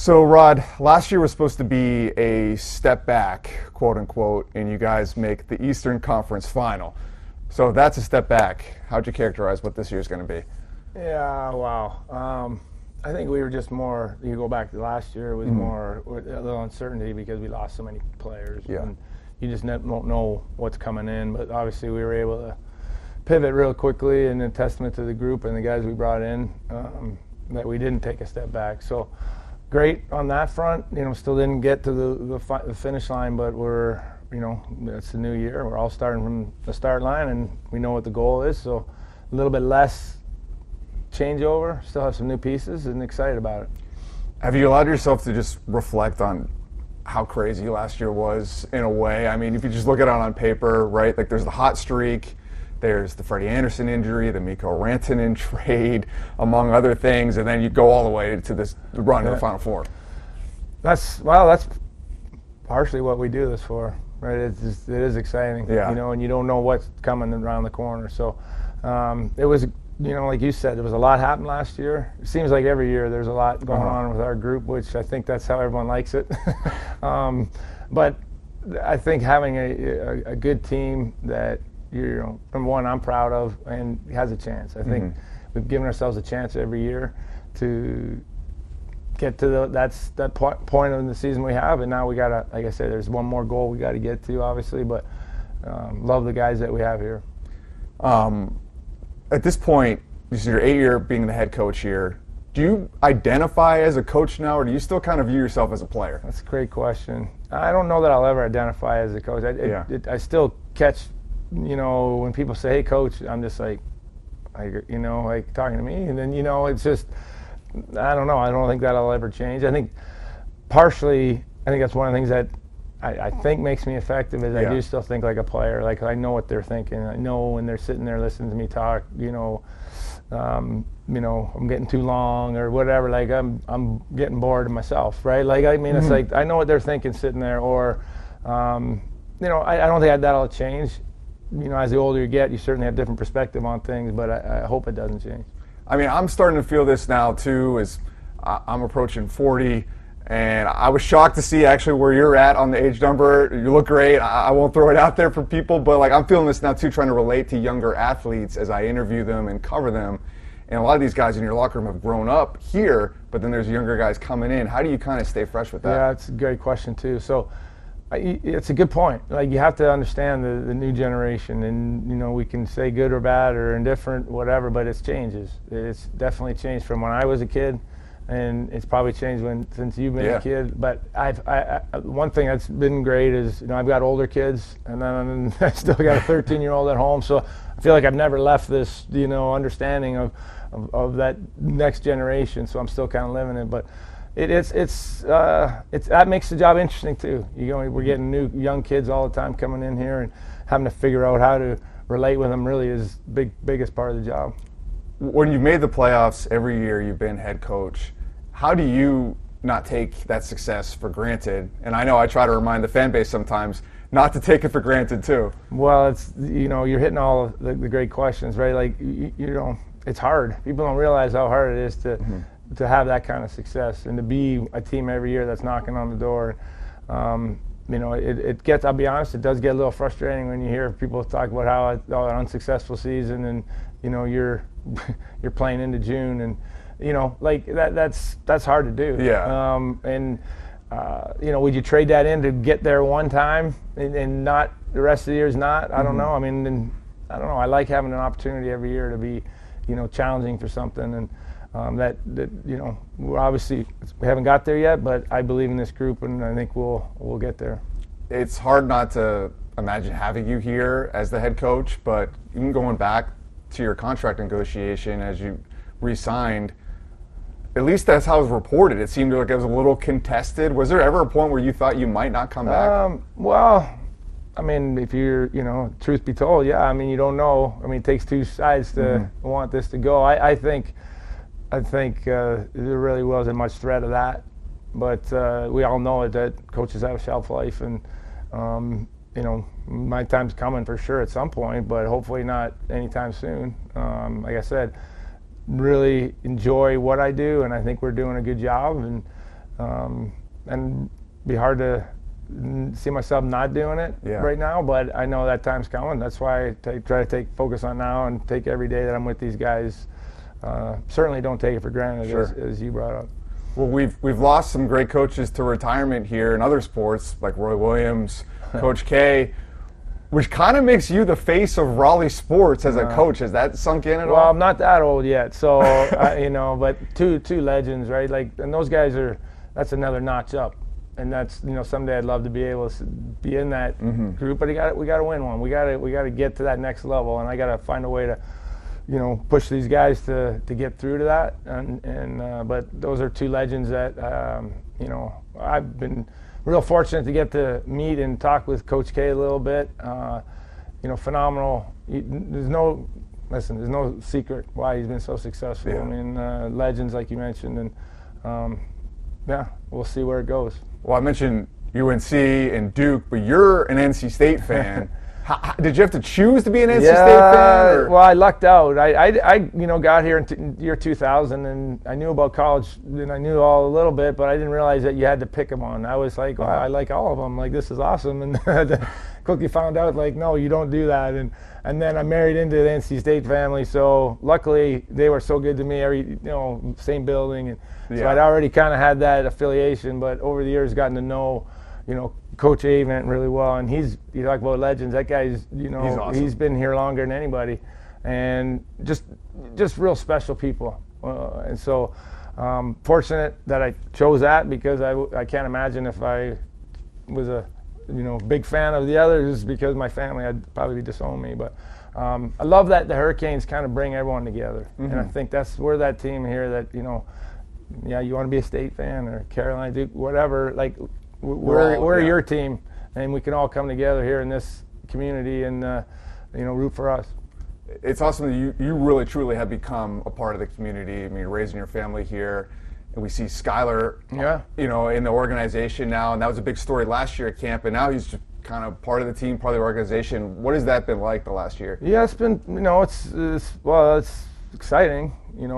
So, Rod, last year was supposed to be a step back, quote unquote, and you guys make the Eastern Conference Final. So that's a step back. How'd you characterize what this year's going to be? Yeah, wow. I think we were just more, you go back to last year, it was more a little uncertainty because we lost so many players. Yeah. And you just don't know what's coming in. But obviously we were able to pivot real quickly, and a testament to the group and the guys we brought in that we didn't take a step back. So great on that front. Still didn't get to the finish line, but we're, it's the new year. We're all starting from the start line, and we know what the goal is. So a little bit less changeover, still have some new pieces, and excited about it. Have you allowed yourself to just reflect on how crazy last year was in a way? I mean, if you just look at it on paper, right, like there's the hot streak, there's the Freddie Anderson injury, the Mikko Rantanen trade, among other things, and then you go all the way to this run to the Final Four. That's partially what we do this for, right? It is exciting, and you don't know what's coming around the corner. So it was, like you said, there was a lot happened last year. It seems like every year there's a lot going on with our group, which I think that's how everyone likes it. But I think having a good team that, number one, I'm proud of and has a chance. I think we've given ourselves a chance every year to get to that point in the season we have, and now we gotta, like I said, there's one more goal we got to get to, obviously, but love the guys that we have here. At this point, this is your 8th year being the head coach here. Do you identify as a coach now, or do you still kind of view yourself as a player? That's a great question. I don't know that I'll ever identify as a coach. I still catch, when people say, "Hey, coach," I'm just like talking to me, and then it's just, I don't know. I don't think that'll ever change. I think partially, that's one of the things that I think makes me effective is I do still think like a player. Like I know what they're thinking. I know when they're sitting there listening to me talk. I'm getting too long or whatever. Like I'm getting bored of myself, right? Like it's like I know what they're thinking sitting there. Or I don't think that'll change. As the older you get, you certainly have different perspective on things, but I hope it doesn't change. I mean, I'm starting to feel this now too, as I'm approaching 40, and I was shocked to see actually where you're at on the age number. You look great. I won't throw it out there for people, but like I'm feeling this now too, trying to relate to younger athletes as I interview them and cover them. And a lot of these guys in your locker room have grown up here, but then there's younger guys coming in. How do you kind of stay fresh with that? Yeah, it's a great question too. So it's a good point. Like you have to understand the new generation, and we can say good or bad or indifferent, whatever, but it changes. It's definitely changed from when I was a kid, and it's probably changed since you've been a kid. But one thing that's been great is I've got older kids, and then I still got a 13-year-old at home, so I feel like I've never left this understanding of that next generation. So I'm still kind of living it, but. It's that makes the job interesting too. We're getting new young kids all the time coming in here, and having to figure out how to relate with them really is biggest part of the job. When you've made the playoffs every year you've been head coach, how do you not take that success for granted? And I know I try to remind the fan base sometimes not to take it for granted too. Well, it's you're hitting all of the great questions, right? Like it's hard. People don't realize how hard it is to have that kind of success and to be a team every year that's knocking on the door. It gets, I'll be honest, it does get a little frustrating when you hear people talk about how an unsuccessful season and you're playing into June, and like that's hard to do. Yeah. Would you trade that in to get there one time and not the rest of the year's not? I don't know. I mean, I don't know. I like having an opportunity every year to be challenging for something, and we're obviously we haven't got there yet, but I believe in this group, and I think we'll get there. It's hard not to imagine having you here as the head coach, but even going back to your contract negotiation as you re-signed, at least that's how it was reported. It seemed like it was a little contested. Was there ever a point where you thought you might not come back? Well, I mean, if you're, truth be told, yeah. I mean, you don't know. I mean, it takes two sides to want this to go. I think there really wasn't much threat of that, but we all know that coaches have a shelf life, and my time's coming for sure at some point, but hopefully not anytime soon. Like I said, really enjoy what I do, and I think we're doing a good job, and and be hard to see myself not doing it right now, but I know that time's coming. That's why I try to take focus on now and take every day that I'm with these guys. Certainly don't take it for granted, as you brought up. Well, we've lost some great coaches to retirement here in other sports, like Roy Williams, Coach K, which kind of makes you the face of Raleigh sports as a coach. Has that sunk in at all? Well, I'm not that old yet, so but two legends, right? Like, and those guys that's another notch up. And that's, someday I'd love to be able to be in that group, but we got to win one. We got to get to that next level, and I got to find a way to, push these guys to get through to that. And but those are two legends that I've been real fortunate to get to meet and talk with Coach K a little bit. Phenomenal. There's no secret why he's been so successful. Yeah. I mean, legends like you mentioned, and we'll see where it goes. Well, I mentioned UNC and Duke, but you're an NC State fan. Did you have to choose to be an NC State fan? Or? Well, I lucked out. I got here in year 2000, and I knew about college, and I knew a little bit, but I didn't realize that you had to pick them on. I was like, I like all of them. Like, this is awesome. And quickly found out, like, no, you don't do that. And then I married into the NC State family, so luckily they were so good to me. Same building, and so I'd already kind of had that affiliation. But over the years, gotten to know, Coach Avent really well, and you talk about legends. That guy's, he's awesome. He's been here longer than anybody, and just real special people. And so, fortunate that I chose that, because I can't imagine if I was a big fan of the others, because my family, I'd probably disown me. But I love that the Hurricanes kind of bring everyone together, and I think we're that team here that you want to be a State fan or Carolina, Duke, whatever. Like, we're your team, and we can all come together here in this community and root for us. It's awesome that you really truly have become a part of the community. I mean, raising your family here, and we see Skyler, in the organization now, and that was a big story last year at camp, and now he's just kind of part of the team, part of the organization. What has that been like the last year? Yeah, it's been, it's exciting,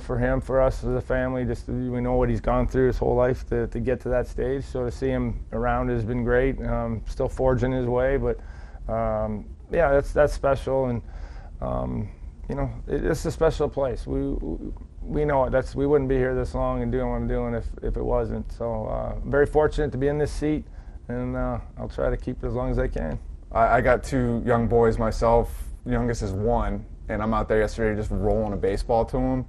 for him, for us as a family. Just we know what he's gone through his whole life to get to that stage. So to see him around has been great. Still forging his way, but that's special, and it's a special place. We know it. We wouldn't be here this long and doing what I'm doing if it wasn't. So I'm very fortunate to be in this seat, and I'll try to keep it as long as I can. I got two young boys myself. The youngest is 1, and I'm out there yesterday just rolling a baseball to him,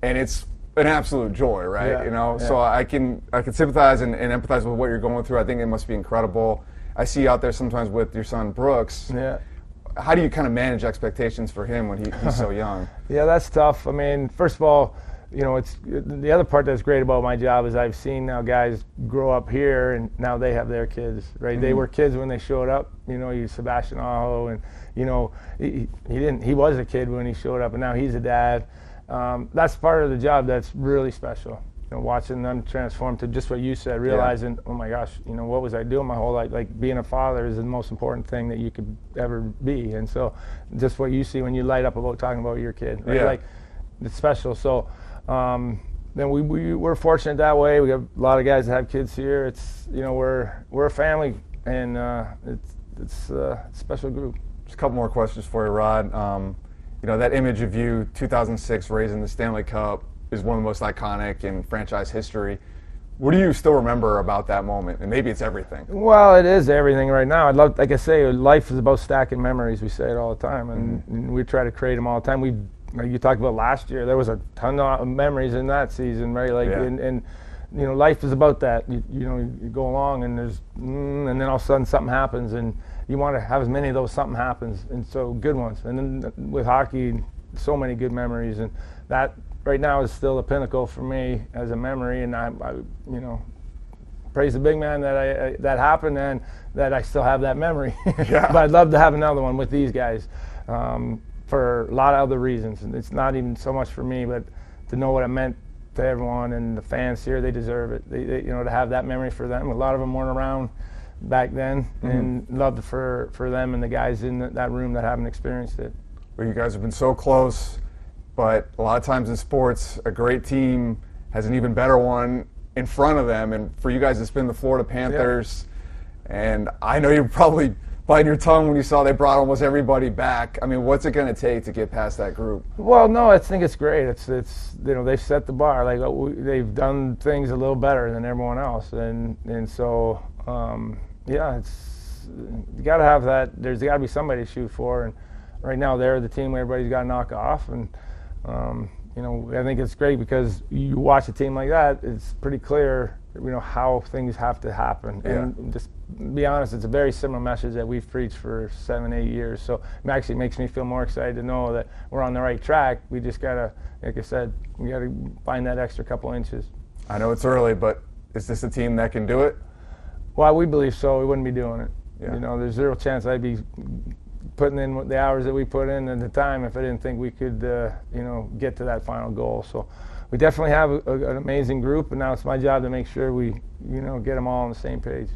and it's an absolute joy, right? So I can sympathize and empathize with what you're going through. I think it must be incredible. I see you out there sometimes with your son Brooks. Yeah. How do you kind of manage expectations for him when he's so young? Yeah, that's tough. I mean, first of all, it's the other part that's great about my job is I've seen now guys grow up here, and now they have their kids, right? They were kids when they showed up. Sebastian Aho, and he was a kid when he showed up, and now he's a dad. That's part of the job that's really special. Watching them transform to just what you said, realizing, oh my gosh, what was I doing my whole life? Like, being a father is the most important thing that you could ever be. And so just what you see when you light up about talking about your kid, right? Like, it's special. So then we're fortunate that way. We have a lot of guys that have kids here. It's, we're a family, and it's a special group. Just a couple more questions for you, Rod. That image of you, 2006, raising the Stanley Cup, is one of the most iconic in franchise history. What do you still remember about that moment? And maybe it's everything. Well, it is everything right now. Like I say, life is about stacking memories. We say it all the time, and we try to create them all the time. Like you talked about last year, there was a ton of memories in that season, right? Like, and life is about that. You go along, and and then all of a sudden something happens, and you want to have as many of those something happens, and so good ones. And then with hockey, so many good memories, and that right now is still the pinnacle for me as a memory. And I praise the big man that happened, and that I still have that memory. But I'd love to have another one with these guys for a lot of other reasons. And it's not even so much for me, but to know what it meant to everyone, and the fans here, they deserve it. They to have that memory for them. A lot of them weren't around back then, and love for them and the guys in that room that haven't experienced it. Well, you guys have been so close, but a lot of times in sports, a great team has an even better one in front of them, and for you guys it's been the Florida Panthers. And I know you're probably biting your tongue when you saw they brought almost everybody back. I mean, what's it going to take to get past that group? Well, no, I think it's great. It's they've set the bar. Like they've done things a little better than everyone else, and so it's you got to have that. There's got to be somebody to shoot for, and right now they're the team everybody's got to knock off, and I think it's great because you watch a team like that, it's pretty clear, how things have to happen. Yeah. And just be honest, it's a very similar message that we've preached for 7-8 years. So it actually makes me feel more excited to know that we're on the right track. We just gotta, like I said, we gotta find that extra couple inches. I know it's early, but is this a team that can do it? Well, we believe so. We wouldn't be doing it. Yeah. There's zero chance I'd be putting in the hours that we put in at the time if I didn't think we could, get to that final goal. So we definitely have an amazing group, and now it's my job to make sure we, get them all on the same page.